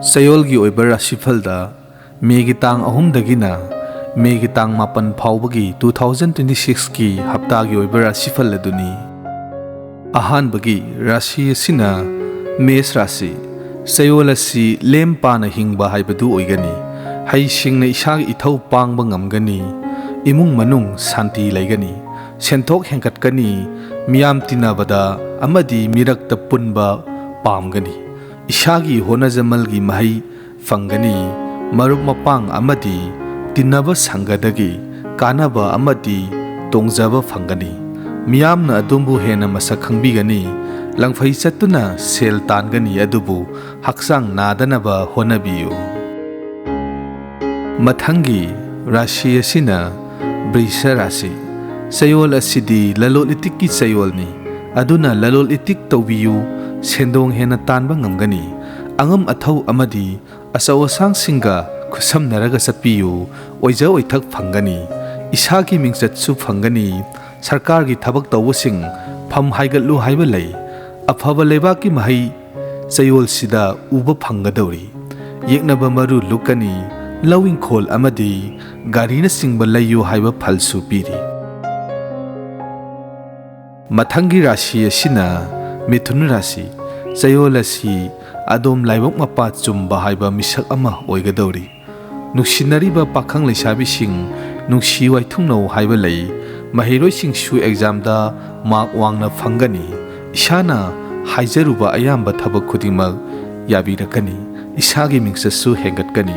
Chayolgi oiba Rashifalda Megi tang ahumdagina Megi tang mapan phawbagi 2026 ki haptagi oiba Rashifal aduni ahanbagi Rashi asina Mes Rashi Chayol asi lempana hingba haibadu oigani haisingna isagi ithau pangba ngamgani imung manung santi laigani senthok hengkatkani miyam tinabada amadi mirakta punba pamgani Ishagi honajamalgi mahai fangani marup mapang amadi tinaba sangadagi kanaba amadi tongjaba fangani miyamna adumbu hena masak khangbigani langfai chattuna sel tangani adubu haksang nadanaba honabiyu mathangi rashi asina Brisha Rashi Chayol asidi lalol itikki chayolni aduna lalol itik tawbiyu sendong hena tanba ngamgani angam athau amadi asaw asang singa khusam naraga satpiyu oija oithak phangani isagi mingchat su phangani sarkar gi thabak tawsing pham haigatlu haiba lei afaba leba ki mahai Chayol sida uba phangadori yeknaba maru lukani lawing khol amadi garina singba layu haiba phalsu piri mathangi rashi asina Mithun Rashi Chayol asi adom laibok mapa chumba haiba misak ama oigadori nuksinariba pakhang leisabi sing nungsi waithungno haiba lei mahiroi singsu exam da mark wangna phangani isana haijaruba ayamba thabak khudingmak yabirakani isagi mingsasu hengatkani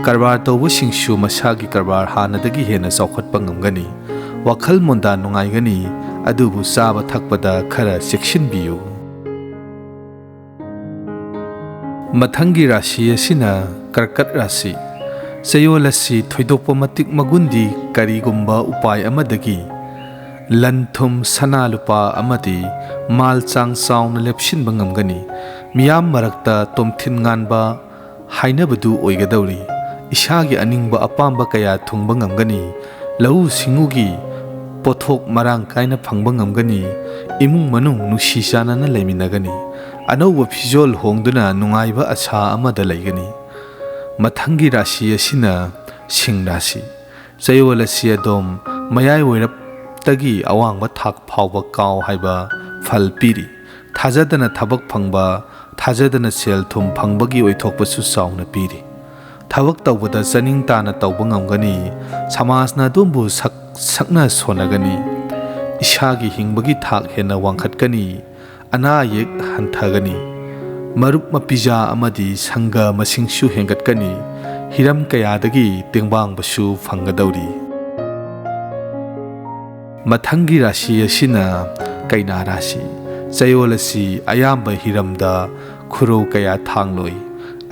karbar tawbu singsu masagi karbar hanadagi hena chawkhatpa ngamgani wakhal monda nungaigani adubu saba thakpada khara sekshinbiyu mathangi rashi asina Karkat Rashi Chayol asi thoidokpa matik magundi karigumba upai amadagi lanthum sana lupa amadi mal chang chauna lepshinba ngamgani miyam marakta tomthin nganba hainabadu oigadori ishagi aningba apamba kaya thungba ngamgani lau singugi pothok marang kaina phangba ngamgani imung manung nusi chanana leiminagani anauba phijol hongduna nungaiba asha amada laigani mathangi rashi asina Sing Rashi Chayol asi adom mayai oirap tagi awangba thak phawba kaw haiba phal piri thajadana thabak phangba thajadana sel thum phangbagi oithokpasu sauna piri thabak tawbada chaning tana tawba ngamgani samajna dumbu sakna sonagani ishagi hingbagi thak hena wangkhatkani ana yek hanthagani marup mapija amadi sangha masingsu hengatkani hiram kayadagi tengbang basu phanggadori mathangi rashi asina Kaina Rashi Chayol asi ayamba hiramda khuro kaya thangloi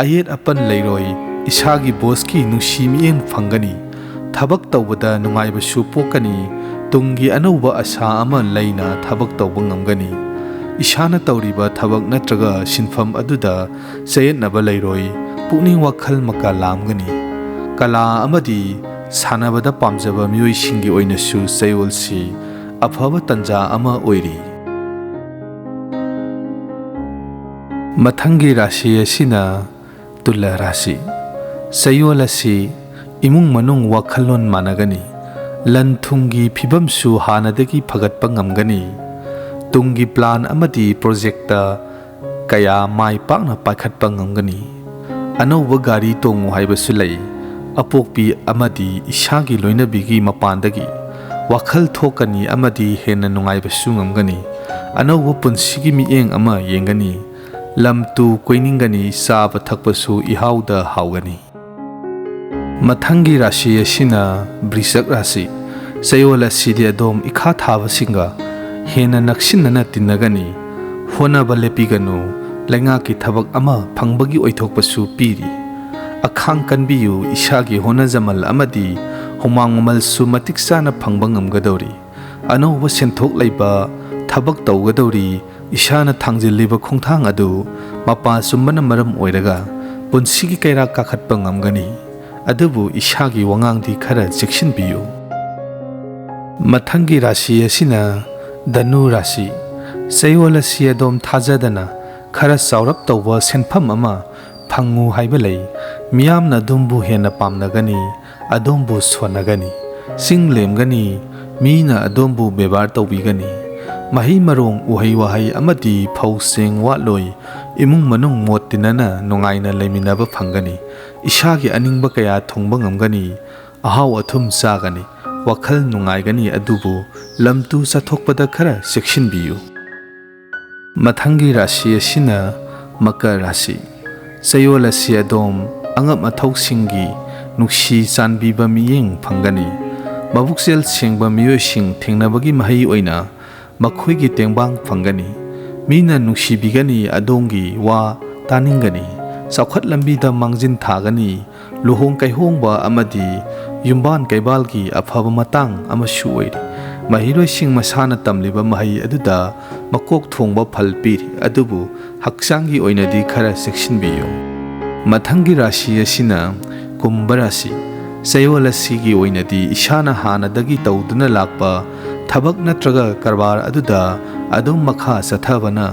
ayet apan leiroi isagi boski nusi mieng phangani thabak tawbada nungai basu pokani tungi anauba asa ama leina thabak tawba ngamgani ishana tawriba thabak natraga sinfam aduda sayetnaba leiroi pukning wakhal maka lamgani kala amadi sanabada pamjaba mioi singi oinasu Chayol si afaba tanja ama oiri mathangi rashi asina Tula Rashi Chayol asi imung manung wakhalon managani lanthungi phibamsu hanadagi phagatpa ngamgani tungi plan amadi projecta kaya mai pakna pakhatpa ngamgani anauba gari tongu haibasu lei apokpi amadi ishagi loinabigi mapandagi wakhal thokani amadi hena nungaibasu ngamgani anauba punsigi mieng ama yengani lamtu koiningani saba thakpasu ihauda haugani mathangi rashi asina Brisha Rashi Chayol asidi adom ikha thaba singa hena naksinana tinagani honaba lepiganu lenga ki thabak ama phangbagi oithokpasu piri akhang kanbiyu ishagi honajamal amadi homang mal su matik sana phangba ngamgadori anauba senthok leiba thabak tawgadori ishana thangjiliba khongthang adu mapa sumbana maram oiraga punsigi kaira kakhatpa ngamgani adubu ishagi wangangdi khara cheksinbiyu mathangi rashi asina Danu Rashi Chayol asi adom thajadana khara saurap tawba senpham ama ꯐꯪꯉꯨ ꯍꯥꯏꯕ ꯂꯩ ꯃꯤꯌꯥꯝꯅ ꯑꯗꯣꯝꯕꯨ ꯍꯦꯟꯅ ꯄꯥꯝꯅꯒꯅꯤ ꯑꯗꯣꯝꯕꯨ ꯁꯣꯟꯅꯒꯅꯤ ꯁꯤꯡ ꯂꯦꯝꯒꯅꯤ ꯃꯤꯅ ꯑꯗꯣꯝꯕꯨ ꯕꯦꯕꯥꯔ ꯇꯧꯕꯤꯒꯅꯤ ꯃꯍꯩ ꯃꯔꯣꯡ ꯎꯍꯩ ꯋꯥꯍꯩ ꯑꯃꯗꯤ ꯐꯧꯁꯤꯡ ꯋꯥꯠꯂꯣꯏ ꯏꯃꯨꯡ ꯃꯅꯨꯡ ꯃꯣꯠ ꯇꯤꯟꯅꯅ ꯅꯨꯡꯉꯥꯏꯅ ꯂꯩꯃꯤꯟꯅꯕ ꯐꯪꯒꯅꯤ ꯏꯁꯥꯒꯤ ꯑꯅꯤꯡꯕ ꯀꯌꯥ ꯊꯨꯡꯕ ꯉꯝꯒꯅꯤ ꯑꯍꯥꯎ ꯑꯊꯨꯝ ꯆꯥꯒꯅꯤ ꯋꯥꯈꯜ ꯅꯨꯡꯉꯥꯏꯒꯅꯤ ꯑꯗꯨꯕꯨ ꯂꯝꯇꯨ ꯆꯠꯊꯣꯛꯄꯗ ꯈꯔ ꯆꯦꯛꯁꯤꯟꯕꯤꯌꯨ ꯃꯊꯪꯒꯤ ꯔꯥశꯤ ꯑꯁꯤꯅ ꯃꯀꯔ ꯔꯥశꯤ ꯆꯌꯣꯜ ꯑꯁꯤ ꯑꯗꯣꯝ ꯑꯉꯝ ꯑꯊꯧꯁꯤꯡꯒꯤ ꯅꯨꯡꯁꯤ ꯆꯥꯟꯕꯤꯕ ꯃꯤꯠꯌꯦꯡ ꯐꯪꯒꯅꯤ ꯃꯕꯨꯛꯆꯦꯜ ꯁꯦꯡꯕ ꯃꯤꯑꯣꯏꯁꯤꯡ ꯊꯦꯡꯅꯕꯒꯤ ꯃꯍꯩ ꯑꯣꯏꯅ ꯃꯈꯣꯏꯒꯤ ꯇꯦꯡꯕꯥꯡ ꯐꯪꯒꯅꯤ ꯃꯤꯅ ꯅꯨꯡꯁꯤꯕꯤꯒꯅꯤ ꯑꯗꯣꯝꯒꯤ ꯋꯥ ꯇꯥꯅꯤꯡꯒꯅꯤ ꯆꯥꯎꯈꯠ ꯂꯝꯕꯤꯗ ꯃꯥꯡꯖꯤꯟ ꯊꯥꯒꯅꯤ ꯂꯨꯍꯣꯡ ꯀꯩꯍꯣꯡꯕ ꯑꯃꯗꯤ ꯌꯨꯝꯕꯥꯟ ꯀꯩꯕꯥꯜꯒꯤ ꯑꯐꯕ ꯃꯇꯥꯡ ꯑꯃꯁꯨ ꯑꯣꯏꯔꯤ ꯃꯍꯩꯔꯣꯏꯁꯤꯡ ꯃꯁꯥꯅ ꯇꯝꯂꯤꯕ ꯃꯍꯩ ꯑꯗꯨꯗ ꯃꯀꯣꯛ ꯊꯣꯡꯕ ꯐꯜ ꯄꯤꯔꯤ ꯑꯗꯨꯕꯨ ꯍꯛꯆꯥꯡꯒꯤ ꯑꯣꯏꯅꯗꯤ ꯈꯔ ꯆꯦꯛꯁꯤꯟꯕꯤꯌꯨ ꯃꯊꯪꯒꯤ ꯔꯥశꯤ ꯑꯁꯤꯅ ꯀꯨꯝꯚ ꯔꯥశꯤ ꯆꯌꯣꯜ ꯑꯁꯤꯒꯤ ꯑꯣꯏꯅꯗꯤ ꯏꯁꯥꯅ ꯍꯥꯟꯅꯗꯒꯤ ꯇꯧꯗꯨꯅ ꯂꯥꯛꯄ ꯊꯕꯛ ꯅꯠꯇ꯭ꯔꯒ ꯀꯔꯕꯥꯔ ꯑꯗꯨꯗ ꯑꯗꯨꯝ ꯃꯈꯥ ꯆꯠꯊꯕꯅ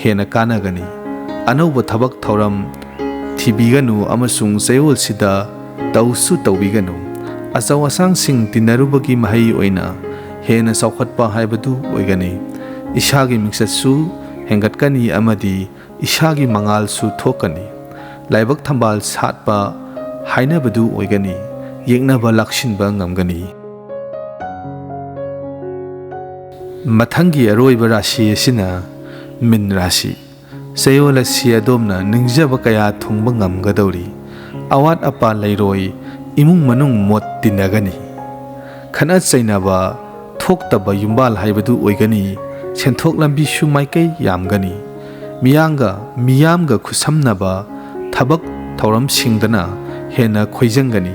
ꯍꯦꯟꯅ ꯀꯥꯟꯅꯒꯅꯤ ꯑꯅꯧꯕ ꯊꯕꯛ ꯊꯧꯔꯝ ꯊꯤꯕꯤꯒꯅꯨ ꯑꯃꯁꯨꯡ ꯆꯌꯣꯜꯁꯤꯗ ꯇꯧꯁꯨ ꯇꯧꯕꯤꯒꯅꯨ ꯑꯆꯧ ꯑꯁꯥꯡꯁꯤꯡ ꯇꯤꯟꯅꯔꯨꯕꯒꯤ ꯃꯍꯩ ꯑꯣꯏꯅ ꯍꯦꯟꯅ ꯆꯥꯎꯈꯠꯄ ꯍꯥꯏꯕꯗꯨ ꯑꯣꯏꯒꯅꯤ ꯏꯁꯥꯒꯤ ꯃꯤꯡꯆꯠꯁꯨ ꯍꯦꯟꯒꯠꯀꯅꯤ ꯑꯃꯗꯤ ꯏꯁꯥꯒꯤ ꯃꯉꯥꯜꯁꯨ ꯊꯣꯛꯀꯅꯤ ꯂꯥꯏꯕꯛ ꯊꯝꯕꯥꯜ ꯁꯥꯠꯄ ꯍꯥꯏꯅꯕꯗꯨ ꯑꯣꯏꯒꯅꯤ ꯌꯦꯛꯅꯕ ꯂꯥꯛꯁꯤꯟꯕ ꯉꯝꯒꯅꯤ ꯃꯊꯪꯒꯤ ꯑꯔꯣꯏꯕ ꯔꯥశꯤ ꯑꯁꯤꯅ ꯃꯤꯟ ꯔꯥశꯤ ꯆꯌꯣꯜ ꯑꯁꯤ ꯑꯗꯣꯝꯅ ꯅꯤꯡꯖꯕ ꯀꯌా ꯊꯨꯡꯕ ꯉꯝꯒꯗꯧꯔꯤ ꯑꯋꯥꯠ ꯑꯄꯥ ꯂꯩꯔꯣꯏ ꯏꯃꯨꯡ ꯃꯅꯨꯡ ꯃꯣꯠ ꯇꯤꯟꯅꯒꯅꯤ ꯈꯠꯅ ꯆꯩꯅꯕ ꯊꯣꯛꯇꯕ ꯌꯨꯝꯕꯥꯜ ꯍꯥꯏꯕꯗꯨ ꯑꯣꯏꯒꯅꯤ ꯁꯦꯟꯊꯣꯛ ꯂꯝꯕꯤꯁꯨ マイꯀꯩ ꯌꯥꯝꯒꯅꯤ ꯃꯤꯌꯥꯝꯒ ꯈꯨꯠꯁꯝꯅꯕ ꯊꯕꯛ ꯊꯧꯔꯝꯁꯤꯡꯗꯅ ꯍꯦꯟꯅ ꯈꯣꯏꯖꯪꯒꯅꯤ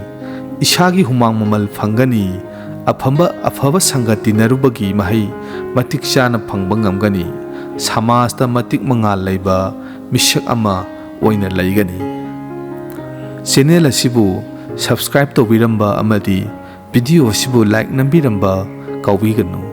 ꯏꯁꯥꯒꯤ ꯍꯨꯃꯥꯡ ꯃꯃꯜ ꯐꯪꯒꯅꯤ ꯑꯐꯕ ꯁꯪꯒ ꯇꯤꯟꯅꯔꯨꯕꯒꯤ ꯃꯍꯩ ꯃꯇꯤꯛ ꯆꯥꯅ ꯐꯪꯕ ꯉꯝꯒꯅꯤ ꯁꯃꯥꯖꯇ ꯃꯇꯤꯛ ꯃꯉꯥꯜ ꯂꯩꯕ ꯃꯤꯁꯛ ꯑꯃ ꯑꯣꯏꯅ ꯂꯩꯒꯅꯤ ꯆꯦꯅꯦꯜ ꯑꯁꯤꯕꯨ ꯁꯕꯁꯀ꯭ꯔꯥꯏꯕ ꯇꯧꯕꯤꯔꯝꯕ ꯑꯃꯗꯤ ꯚꯤꯗꯤꯑꯣ ꯑꯁꯤꯕꯨ ꯂꯥꯏꯛ ꯅꯝꯕꯤꯔꯝꯕ ꯀꯥꯎꯕꯤꯒꯅꯨ